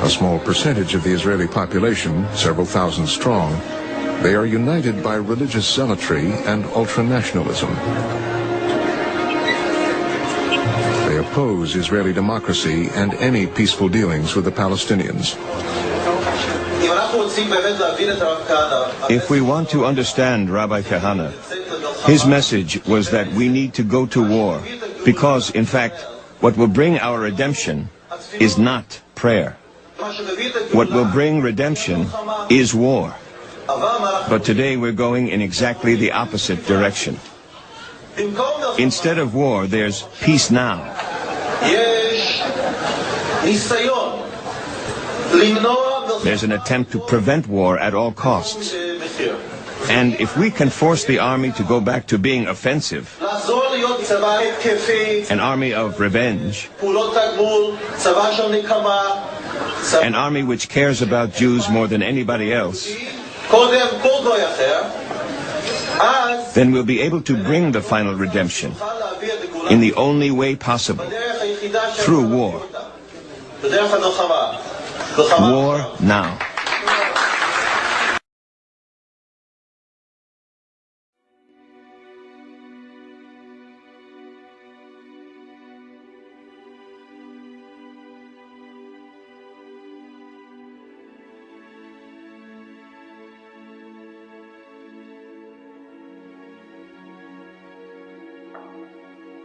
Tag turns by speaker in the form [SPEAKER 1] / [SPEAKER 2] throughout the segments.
[SPEAKER 1] A small percentage of the Israeli population, several thousand strong, they are united by religious zealotry and ultranationalism. They oppose Israeli democracy and any peaceful dealings with the Palestinians.
[SPEAKER 2] If we want to understand Rabbi Kahana, his message was that we need to go to war because, in fact, what will bring our redemption is not prayer. What will bring redemption is war. But today we're going in exactly the opposite direction. Instead of war, there's peace now. There's an attempt to prevent war at all costs. And if we can force the army to go back to being offensive, an army of revenge, an army which cares about Jews more than anybody else, then we'll be able to bring the final redemption in the only way possible, through war. War now.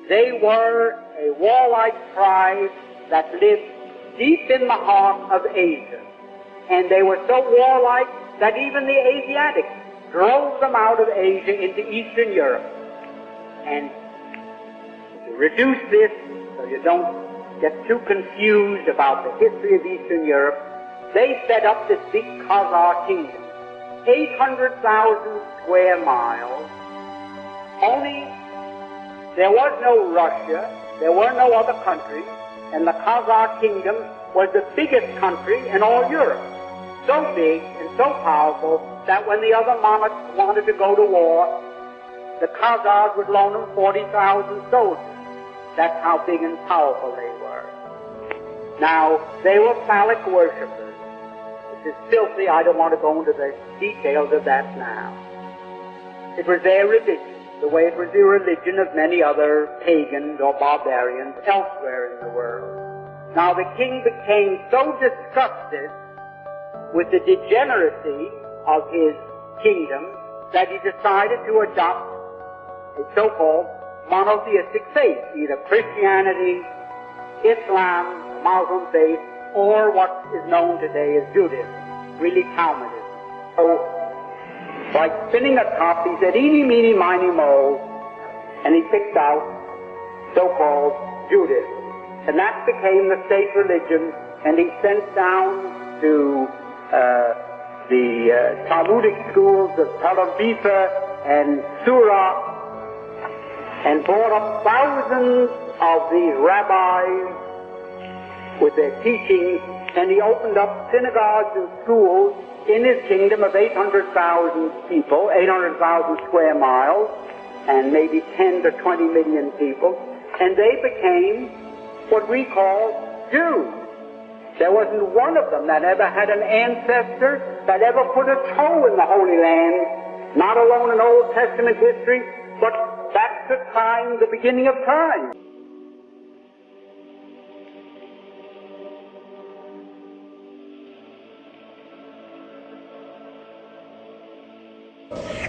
[SPEAKER 3] They were a warlike tribe that lived deep in the heart of Asia. And they were so warlike that even the Asiatics drove them out of Asia into Eastern Europe. And to reduce this so you don't get too confused about the history of Eastern Europe, they set up this big Khazar kingdom, 800,000 square miles. Only there was no Russia, there were no other countries, and the Khazar kingdom was the biggest country in all Europe. So big and so powerful that when the other monarchs wanted to go to war, the Khazars would loan them 40,000 soldiers. That's how big and powerful they were. Now, they were phallic worshippers. This is filthy. I don't want to go into the details of that now. It was their religion, the way it was the religion of many other pagans or barbarians elsewhere in the world. Now the king became so disgusted with the degeneracy of his kingdom that he decided to adopt a so-called monotheistic faith, either Christianity, Islam, Muslim faith, or what is known today as Judaism, really Talmudism. So, like spinning a top, he said, eeny, meeny, miny, mo, and he picked out so-called Judaism. And that became the state religion, and he sent down to the Talmudic schools of Tel Aviv and Surah, and brought up thousands of these rabbis with their teachings, and he opened up synagogues and schools in his kingdom of 800,000 people, 800,000 square miles, and maybe 10 to 20 million people, and they became what we call Jews. There wasn't one of them that ever had an ancestor that ever put a toe in the Holy Land, not alone in Old Testament history, but back to time, the beginning of time.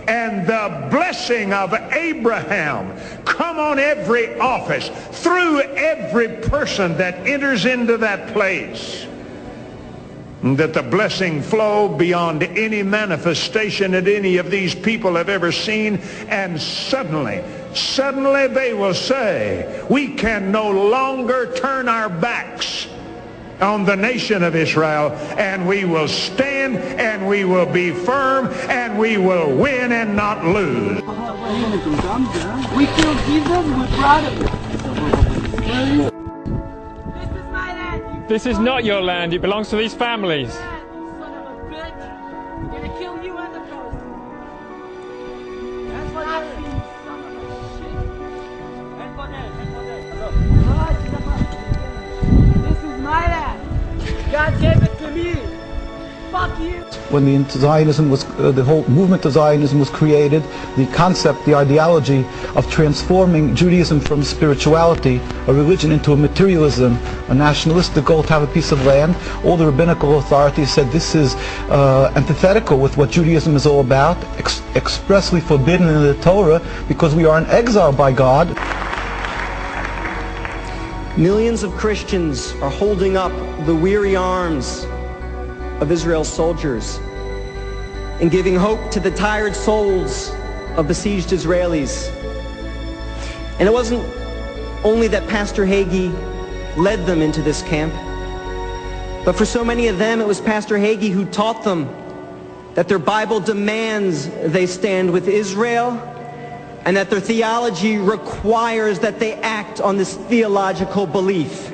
[SPEAKER 4] And the blessing of Abraham come on every office, through every person that enters into that place. That the blessing flow beyond any manifestation that any of these people have ever seen, and suddenly they will say, we can no longer turn our backs on the nation of Israel, and we will stand, and we will be firm, and we will win and not lose.
[SPEAKER 5] We killed Jesus, we're proud of it. This is my land.
[SPEAKER 6] This is not your land, it belongs to these families.
[SPEAKER 5] You son of a bitch. I'm gonna kill you and the ghost. That's what I see, you son of a shit. This is my land. God gave it me. Fuck you.
[SPEAKER 7] When the Zionism was, the whole movement of Zionism was created, the concept, the ideology of transforming Judaism from spirituality, a religion, into a materialism, a nationalistic goal to have a piece of land, all the rabbinical authorities said this is antithetical with what Judaism is all about, expressly forbidden in the Torah, because we are in exile by God.
[SPEAKER 8] Millions of Christians are holding up the weary arms of Israel's soldiers and giving hope to the tired souls of besieged Israelis. And it wasn't only that Pastor Hagee led them into this camp, but for so many of them it was Pastor Hagee who taught them that their Bible demands they stand with Israel and that their theology requires that they act on this theological belief.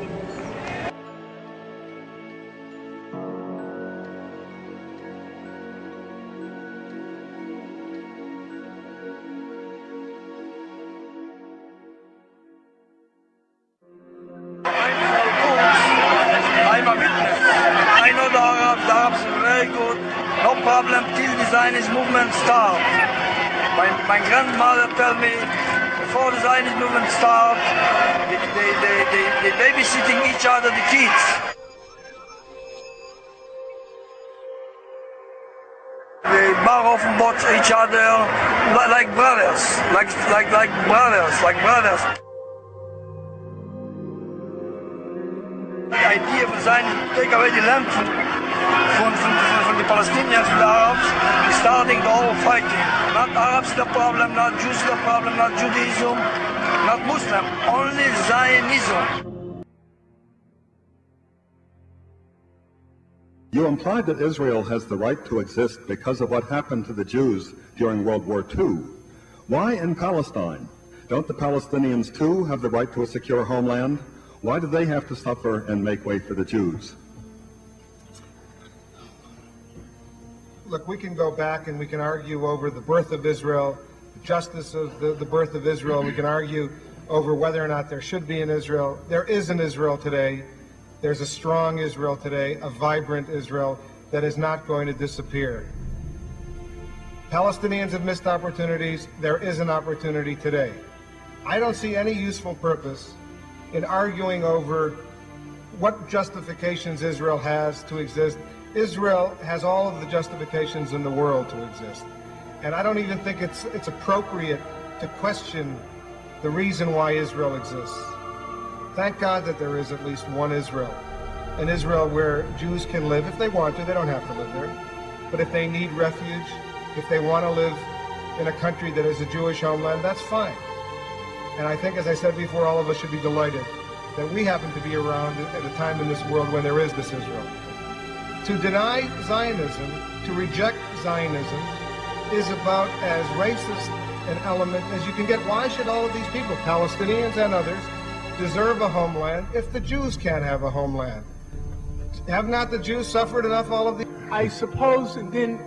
[SPEAKER 9] I know the Arabs are very good, no problem till the Zionist movement start. My grandmother told me before the Zionist movement start, they babysitting each other, the kids. They borrow from both each other like brothers, like brothers. The idea of Zionism, take away the land from the Palestinians and the Arabs, starting the whole fighting. Not Arabs the problem, not Jews the problem, not Judaism, not Muslim, only Zionism.
[SPEAKER 10] You implied that Israel has the right to exist because of what happened to the Jews during World War II. Why in Palestine? Don't the Palestinians too have the right to a secure homeland? Why do they have to suffer and make way for the Jews?
[SPEAKER 11] Look, we can go back and we can argue over the birth of Israel, the justice of the birth of Israel. We can argue over whether or not there should be an Israel. There is an Israel today. There's a strong Israel today, a vibrant Israel that is not going to disappear. Palestinians have missed opportunities. There is an opportunity today. I don't see any useful purpose in arguing over what justifications Israel has to exist. Israel has all of the justifications in the world to exist. And I don't even think it's appropriate to question the reason why Israel exists. Thank God that there is at least one Israel, an Israel where Jews can live if they want to. They don't have to live there. But if they need refuge, if they want to live in a country that is a Jewish homeland, that's fine. And I think, as I said before, all of us should be delighted that we happen to be around at a time in this world when there is this Israel. To deny Zionism, to reject Zionism, is about as racist an element as you can get. Why should all of these people, Palestinians and others, deserve a homeland if the Jews can't have a homeland? Have not the Jews suffered enough all of the...
[SPEAKER 12] I suppose then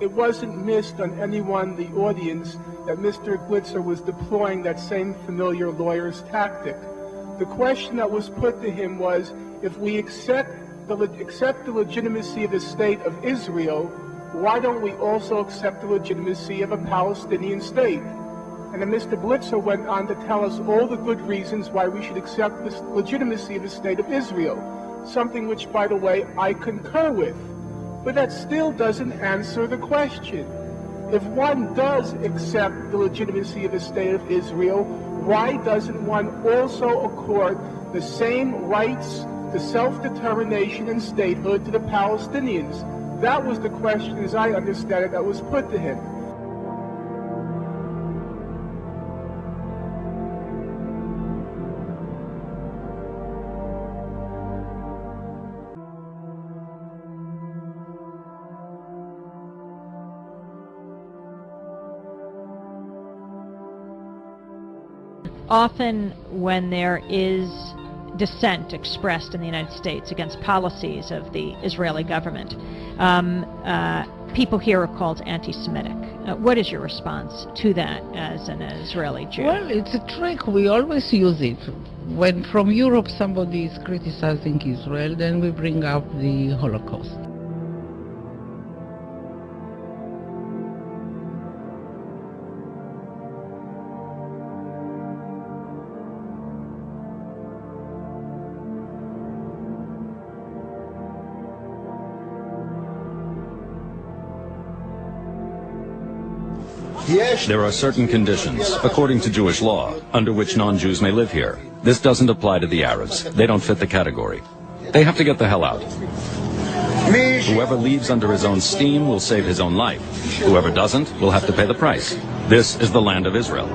[SPEAKER 12] it wasn't missed on anyone in the audience that Mr. Blitzer was deploying that same familiar lawyer's tactic. The question that was put to him was, if we accept the legitimacy of the state of Israel, why don't we also accept the legitimacy of a Palestinian state? And then Mr. Blitzer went on to tell us all the good reasons why we should accept the legitimacy of the state of Israel, something which, by the way, I concur with. But that still doesn't answer the question. If one does accept the legitimacy of the state of Israel, why doesn't one also accord the same rights to self-determination and statehood to the Palestinians? That was the question, as I understand it, that was put to him.
[SPEAKER 13] Often when there is dissent expressed in the United States against policies of the Israeli government. People here are called anti-Semitic. What is your response to that as an Israeli Jew?
[SPEAKER 14] Well, it's a trick. We always use it. When from Europe somebody is criticizing Israel, then we bring up the Holocaust.
[SPEAKER 15] There are certain conditions, according to Jewish law, under which non-Jews may live here. This doesn't apply to the Arabs. They don't fit the category. They have to get the hell out. Whoever leaves under his own steam will save his own life. Whoever doesn't will have to pay the price. This is the land of Israel.